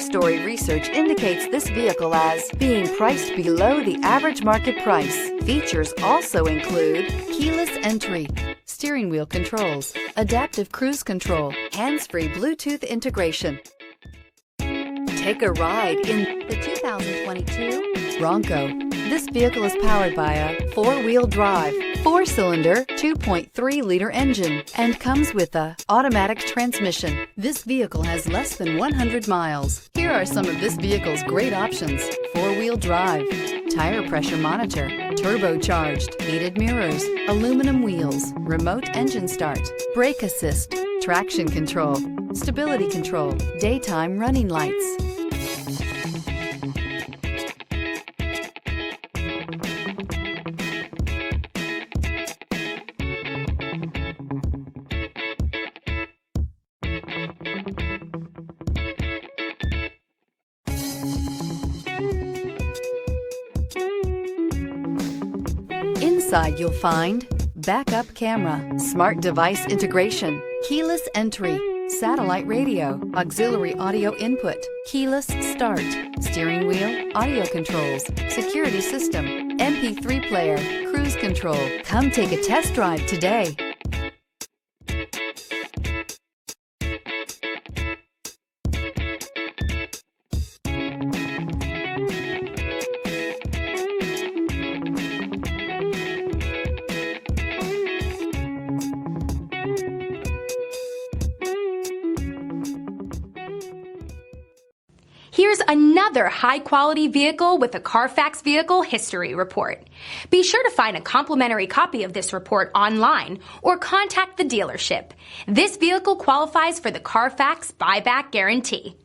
4-story research indicates this vehicle as being priced below the average market price. Features also include keyless entry, steering wheel controls, adaptive cruise control, hands-free Bluetooth integration. Take a ride in the 2022 Bronco. This vehicle is powered by a 4-wheel drive, 4-cylinder, 2.3-liter engine and comes with a automatic transmission. This vehicle has less than 100 miles. Here are some of this vehicle's great options: 4-wheel drive, tire pressure monitor, turbocharged, heated mirrors, aluminum wheels, remote engine start, brake assist, traction control, stability control, daytime running lights. Inside you'll find backup camera, smart device integration, keyless entry, satellite radio, auxiliary audio input, keyless start, steering wheel audio controls, security system, MP3 player, cruise control. Come take a test drive today. Here's another high-quality vehicle with a Carfax Vehicle History Report. Be sure to find a complimentary copy of this report online or contact the dealership. This vehicle qualifies for the Carfax Buyback Guarantee.